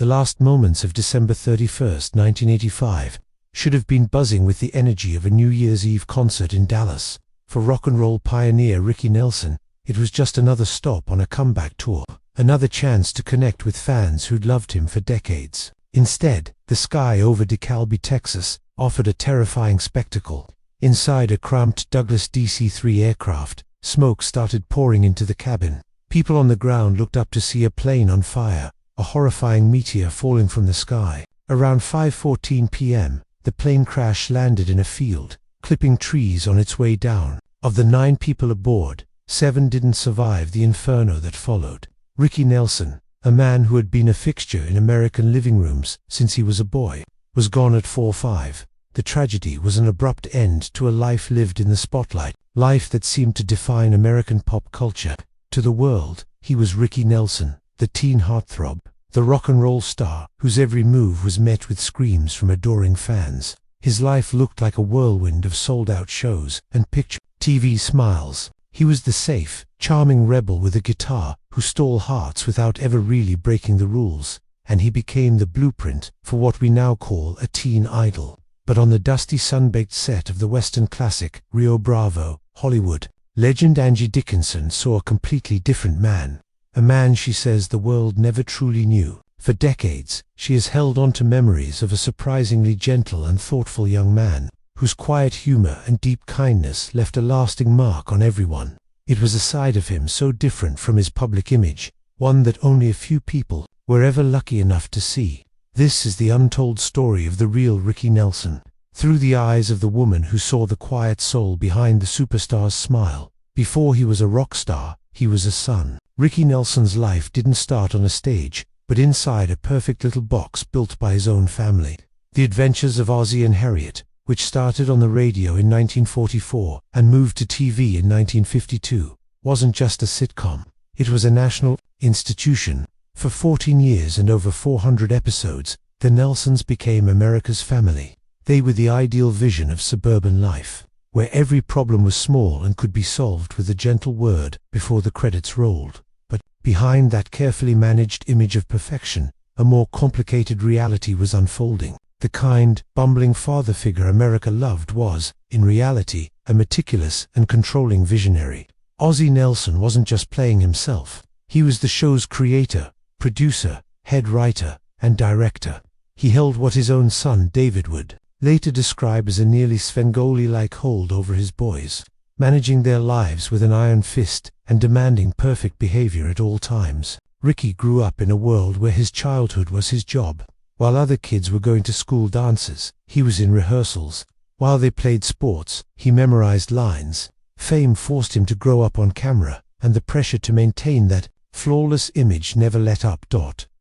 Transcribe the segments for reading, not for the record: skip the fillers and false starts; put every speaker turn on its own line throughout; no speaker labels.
The last moments of December 31st, 1985, should have been buzzing with the energy of a New Year's Eve concert in Dallas. For rock and roll pioneer Ricky Nelson, it was just another stop on a comeback tour, another chance to connect with fans who'd loved him for decades. Instead, the sky over DeKalb, Texas, offered a terrifying spectacle. Inside a cramped Douglas DC-3 aircraft, smoke started pouring into the cabin. People on the ground looked up to see a plane on fire, a horrifying meteor falling from the sky. Around 5:14 p.m., the plane crash landed in a field, clipping trees on its way down. Of the 9 people aboard, 7 didn't survive the inferno that followed. Ricky Nelson, a man who had been a fixture in American living rooms since he was a boy, was gone at 4:05. The tragedy was an abrupt end to a life lived in the spotlight, life that seemed to define American pop culture. To the world, he was Ricky Nelson, the teen heartthrob, the rock and roll star whose every move was met with screams from adoring fans. His life looked like a whirlwind of sold-out shows and picture TV smiles. He was the safe, charming rebel with a guitar who stole hearts without ever really breaking the rules, and he became the blueprint for what we now call a teen idol. But on the dusty sun-baked set of the Western classic Rio Bravo, Hollywood, legend Angie Dickson saw a completely different man. A man she says the world never truly knew. For decades, she has held on to memories of a surprisingly gentle and thoughtful young man, whose quiet humor and deep kindness left a lasting mark on everyone. It was a side of him so different from his public image, one that only a few people were ever lucky enough to see. This is the untold story of the real Ricky Nelson, through the eyes of the woman who saw the quiet soul behind the superstar's smile. Before he was a rock star, he was a son. Ricky Nelson's life didn't start on a stage, but inside a perfect little box built by his own family. The Adventures of Ozzie and Harriet, which started on the radio in 1944 and moved to TV in 1952, wasn't just a sitcom. It was a national institution. For 14 years and over 400 episodes, the Nelsons became America's family. They were the ideal vision of suburban life, where every problem was small and could be solved with a gentle word before the credits rolled. But behind that carefully managed image of perfection, a more complicated reality was unfolding. The kind, bumbling father figure America loved was, in reality, a meticulous and controlling visionary. Ozzie Nelson wasn't just playing himself. He was the show's creator, producer, head writer, and director. He held what his own son David would later describe as a nearly Svengoolie-like hold over his boys, managing their lives with an iron fist and demanding perfect behavior at all times. Ricky grew up in a world where his childhood was his job. While other kids were going to school dances, he was in rehearsals. While they played sports, he memorized lines. Fame forced him to grow up on camera, and the pressure to maintain that flawless image never let up.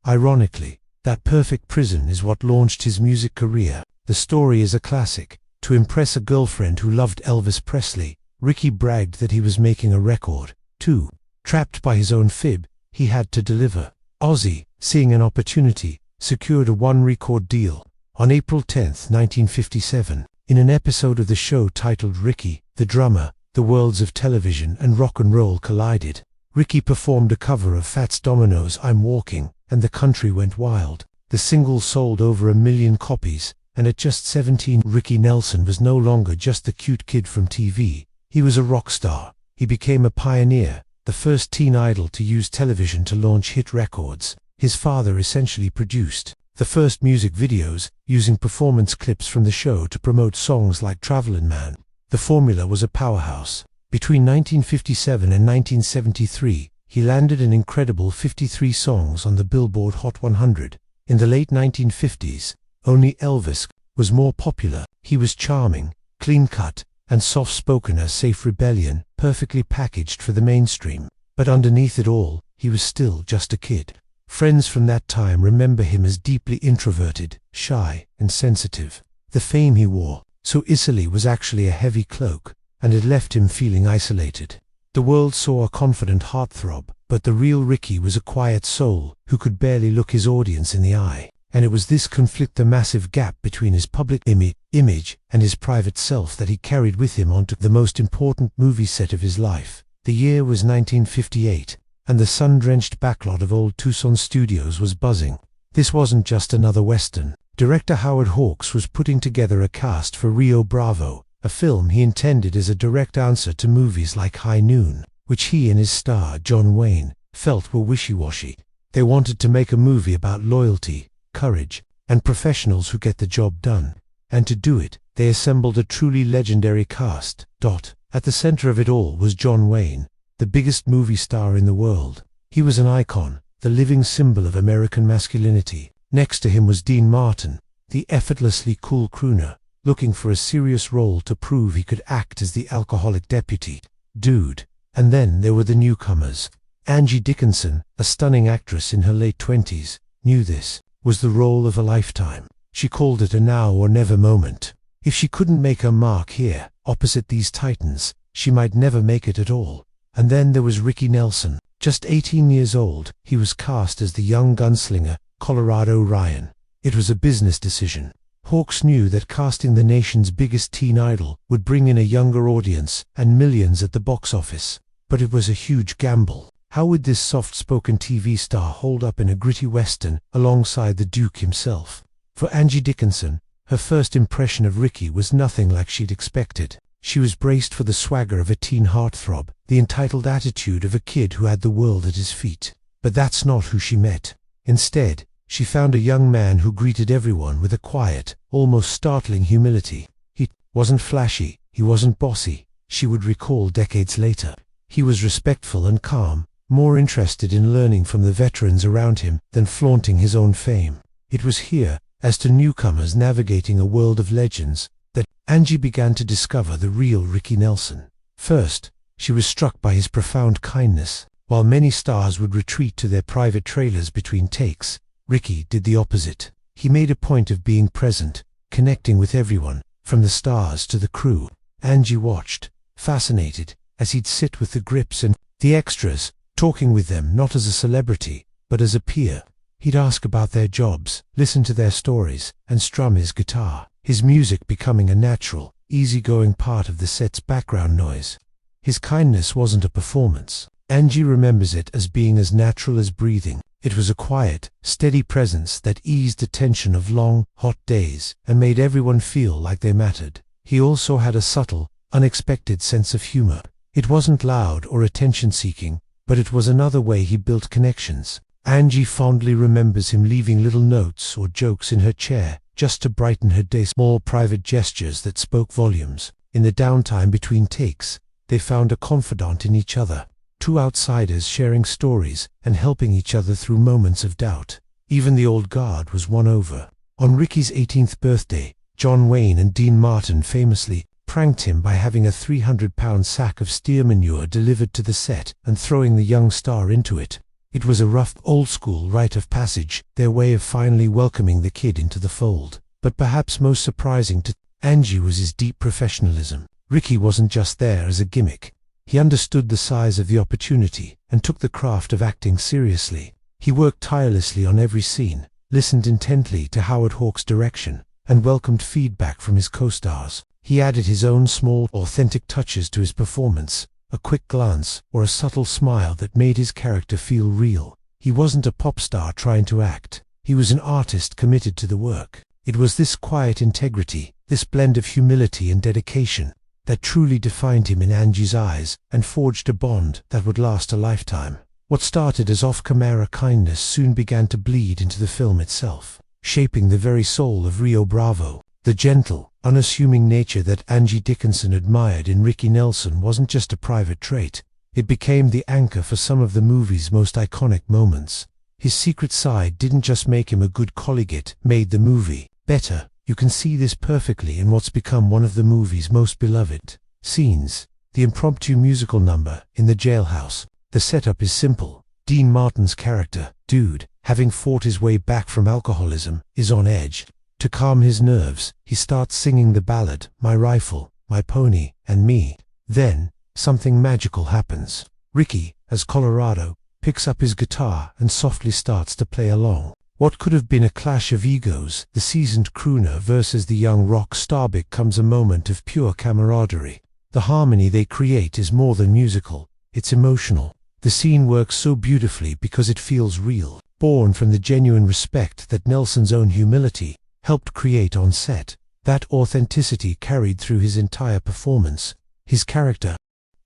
Ironically, that perfect prison is what launched his music career. The story is a classic. To impress a girlfriend who loved Elvis Presley, Ricky bragged that he was making a record. Too trapped by his own fib, he had to deliver. Ozzie, seeing an opportunity, secured a one-record deal. On April 10, 1957, in an episode of the show titled Ricky, the Drummer, the worlds of television and rock and roll collided. Ricky performed a cover of Fats Domino's I'm Walking, and the country went wild. The single sold over 1 million copies, and at just 17, Ricky Nelson was no longer just the cute kid from TV. He was a rock star. He became a pioneer, the first teen idol to use television to launch hit records. His father essentially produced the first music videos, using performance clips from the show to promote songs like Travelin' Man. The formula was a powerhouse. Between 1957 and 1973, he landed an incredible 53 songs on the Billboard Hot 100. In the late 1950s, only Elvis was more popular. He was charming, clean-cut, and soft-spoken as Safe Rebellion, perfectly packaged for the mainstream. But underneath it all, he was still just a kid. Friends from that time remember him as deeply introverted, shy, and sensitive. The fame he wore so easily was actually a heavy cloak, and it left him feeling isolated. The world saw a confident heartthrob, but the real Ricky was a quiet soul who could barely look his audience in the eye. And it was this conflict, the massive gap between his public image and his private self, that he carried with him onto the most important movie set of his life. The year was 1958, and the sun-drenched backlot of old Tucson studios was buzzing. This wasn't just another Western. Director Howard Hawks was putting together a cast for Rio Bravo, a film he intended as a direct answer to movies like High Noon, which he and his star, John Wayne, felt were wishy-washy. They wanted to make a movie about loyalty, courage, and professionals who get the job done. And to do it, they assembled a truly legendary cast. At the center of it all was John Wayne, the biggest movie star in the world. He was an icon, the living symbol of American masculinity. Next to him was Dean Martin, the effortlessly cool crooner, looking for a serious role to prove he could act as the alcoholic deputy. Dude. And then there were the newcomers. Angie Dickson, a stunning actress in her late 20s, knew this was the role of a lifetime. She called it a now or never moment. If she couldn't make her mark here, opposite these titans, she might never make it at all. And then there was Ricky Nelson. Just 18 years old, he was cast as the young gunslinger, Colorado Ryan. It was a business decision. Hawks knew that casting the nation's biggest teen idol would bring in a younger audience and millions at the box office. But it was a huge gamble. How would this soft-spoken TV star hold up in a gritty Western alongside the Duke himself? For Angie Dickson, her first impression of Ricky was nothing like she'd expected. She was braced for the swagger of a teen heartthrob, the entitled attitude of a kid who had the world at his feet. But that's not who she met. Instead, she found a young man who greeted everyone with a quiet, almost startling humility. He wasn't flashy, he wasn't bossy, she would recall decades later. He was respectful and calm, more interested in learning from the veterans around him than flaunting his own fame. It was here, as to newcomers navigating a world of legends, that Angie began to discover the real Ricky Nelson. First, she was struck by his profound kindness. While many stars would retreat to their private trailers between takes, Ricky did the opposite. He made a point of being present, connecting with everyone, from the stars to the crew. Angie watched, fascinated, as he'd sit with the grips and the extras, talking with them not as a celebrity, but as a peer. He'd ask about their jobs, listen to their stories, and strum his guitar, his music becoming a natural, easygoing part of the set's background noise. His kindness wasn't a performance. Angie remembers it as being as natural as breathing. It was a quiet, steady presence that eased the tension of long, hot days and made everyone feel like they mattered. He also had a subtle, unexpected sense of humor. It wasn't loud or attention-seeking, but it was another way he built connections. Angie fondly remembers him leaving little notes or jokes in her chair just to brighten her day, small private gestures that spoke volumes. In the downtime between takes, they found a confidant in each other. Two outsiders sharing stories and helping each other through moments of doubt. Even the old guard was won over. On Ricky's 18th birthday, John Wayne and Dean Martin famously pranked him by having a 300-pound sack of steer manure delivered to the set and throwing the young star into it. It was a rough, old-school rite of passage, their way of finally welcoming the kid into the fold. But perhaps most surprising to Angie was his deep professionalism. Ricky wasn't just there as a gimmick. He understood the size of the opportunity and took the craft of acting seriously. He worked tirelessly on every scene, listened intently to Howard Hawks' direction, and welcomed feedback from his co-stars. He added his own small, authentic touches to his performance, a quick glance or a subtle smile that made his character feel real. He wasn't a pop star trying to act. He was an artist committed to the work. It was this quiet integrity, this blend of humility and dedication, that truly defined him in Angie's eyes and forged a bond that would last a lifetime. What started as off-camera kindness soon began to bleed into the film itself, shaping the very soul of Rio Bravo. The gentle, unassuming nature that Angie Dickson admired in Ricky Nelson wasn't just a private trait. It became the anchor for some of the movie's most iconic moments. His secret side didn't just make him a good colleague, it made the movie better. You can see this perfectly in what's become one of the movie's most beloved scenes, the impromptu musical number in the jailhouse. The setup is simple. Dean Martin's character, Dude, having fought his way back from alcoholism, is on edge. To calm his nerves, he starts singing the ballad, "My Rifle, My Pony, and Me." Then, something magical happens. Ricky, as Colorado, picks up his guitar and softly starts to play along. What could have been a clash of egos, the seasoned crooner versus the young rock star, becomes a moment of pure camaraderie. The harmony they create is more than musical, it's emotional. The scene works so beautifully because it feels real. born from the genuine respect that Nelson's own humility helped create on set. That authenticity carried through his entire performance. His character,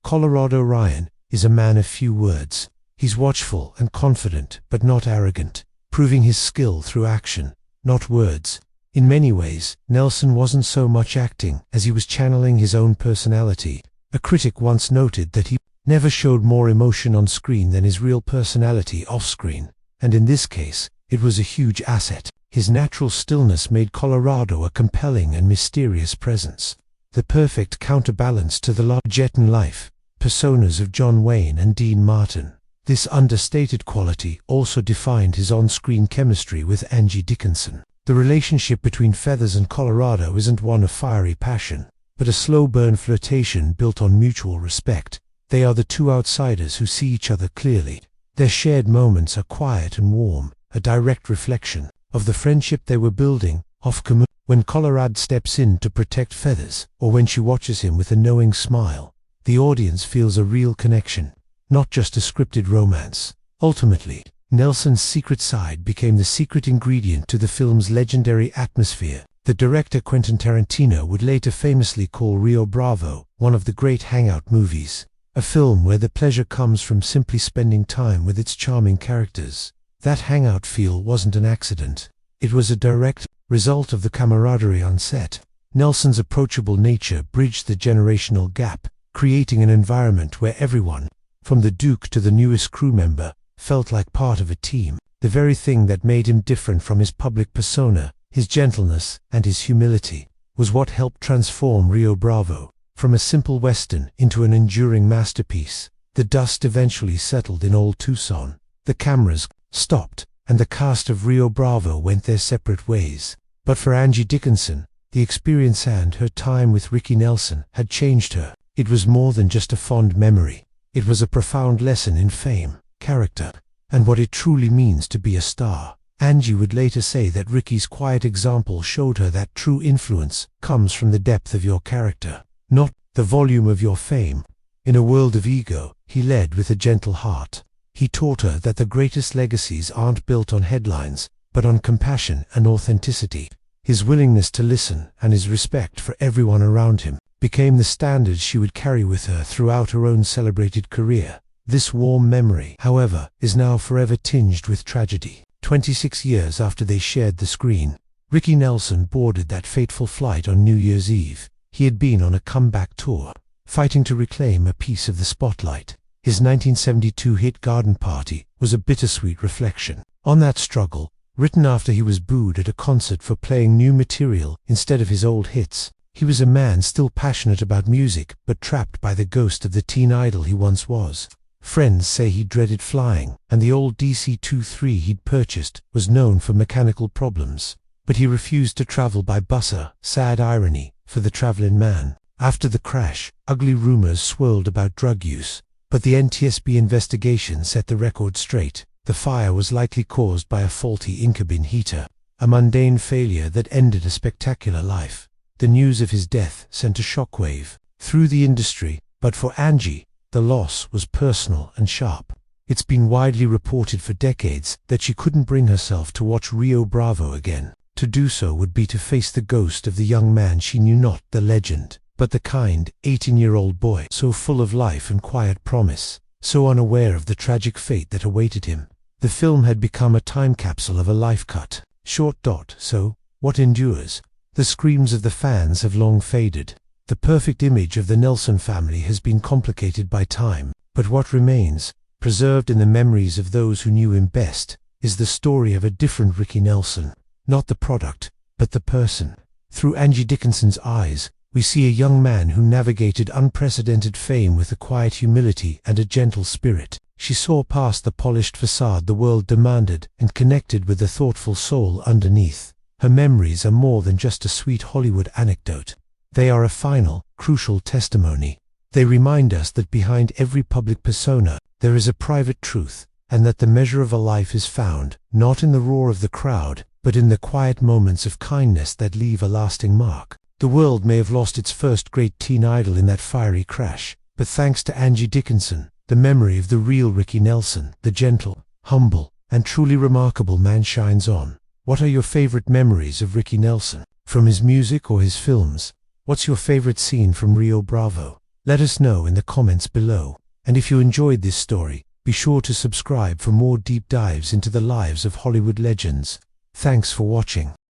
Colorado Ryan, is a man of few words. He's watchful and confident, but not arrogant, proving his skill through action, not words. In many ways, Nelson wasn't so much acting as he was channeling his own personality. A critic once noted that he never showed more emotion on screen than his real personality off-screen, and in this case, it was a huge asset. His natural stillness made Colorado a compelling and mysterious presence, the perfect counterbalance to the larger-than life personas of John Wayne and Dean Martin. This understated quality also defined his on-screen chemistry with Angie Dickson. The relationship between Feathers and Colorado isn't one of fiery passion, but a slow-burn flirtation built on mutual respect. They are the two outsiders who see each other clearly. Their shared moments are quiet and warm, a direct reflection of the friendship they were building off-camera. When Colorado steps in to protect Feathers, or when she watches him with a knowing smile, the audience feels a real connection, not just a scripted romance. Ultimately, Nelson's secret side became the secret ingredient to the film's legendary atmosphere. The director Quentin Tarantino would later famously call Rio Bravo one of the great hangout movies, a film where the pleasure comes from simply spending time with its charming characters. That hangout feel wasn't an accident. It was a direct result of the camaraderie on set. Nelson's approachable nature bridged the generational gap, creating an environment where everyone, from the Duke to the newest crew member, felt like part of a team. The very thing that made him different from his public persona, his gentleness and his humility, was what helped transform Rio Bravo from a simple western into an enduring masterpiece. The dust eventually settled in old Tucson. The cameras stopped, and the cast of Rio Bravo went their separate ways. But for Angie Dickson, the experience and her time with Ricky Nelson had changed her. It was more than just a fond memory. It was a profound lesson in fame, character, and what it truly means to be a star. Angie would later say that Ricky's quiet example showed her that true influence comes from the depth of your character, not the volume of your fame. In a world of ego, he led with a gentle heart. He taught her that the greatest legacies aren't built on headlines, but on compassion and authenticity. His willingness to listen and his respect for everyone around him became the standards she would carry with her throughout her own celebrated career. This warm memory, however, is now forever tinged with tragedy. 26 years after they shared the screen, Ricky Nelson boarded that fateful flight on New Year's Eve. He had been on a comeback tour, fighting to reclaim a piece of the spotlight. His 1972 hit Garden Party was a bittersweet reflection on that struggle, written after he was booed at a concert for playing new material instead of his old hits. He was a man still passionate about music, but trapped by the ghost of the teen idol he once was. Friends say he dreaded flying, and the old DC-23 he'd purchased was known for mechanical problems. But he refused to travel by busser, sad irony, for the traveling man. After the crash, ugly rumors swirled about drug use, but the NTSB investigation set the record straight. The fire was likely caused by a faulty in-cabin heater, a mundane failure that ended a spectacular life. The news of his death sent a shockwave through the industry, but for Angie, the loss was personal and sharp. It's been widely reported for decades that she couldn't bring herself to watch Rio Bravo again. To do so would be to face the ghost of the young man she knew, not the legend, but the kind, 18-year-old boy, so full of life and quiet promise, so unaware of the tragic fate that awaited him. The film had become a time capsule of a life cut short. So, what endures? The screams of the fans have long faded. The perfect image of the Nelson family has been complicated by time, but what remains, preserved in the memories of those who knew him best, is the story of a different Ricky Nelson. Not the product, but the person. Through Angie Dickson's eyes, we see a young man who navigated unprecedented fame with a quiet humility and a gentle spirit. She saw past the polished facade the world demanded and connected with the thoughtful soul underneath. Her memories are more than just a sweet Hollywood anecdote. They are a final, crucial testimony. They remind us that behind every public persona, there is a private truth, and that the measure of a life is found, not in the roar of the crowd, but in the quiet moments of kindness that leave a lasting mark. The world may have lost its first great teen idol in that fiery crash, but thanks to Angie Dickson, the memory of the real Ricky Nelson, the gentle, humble, and truly remarkable man shines on. What are your favorite memories of Ricky Nelson? From his music or his films? What's your favorite scene from Rio Bravo? Let us know in the comments below. And if you enjoyed this story, be sure to subscribe for more deep dives into the lives of Hollywood legends. Thanks for watching.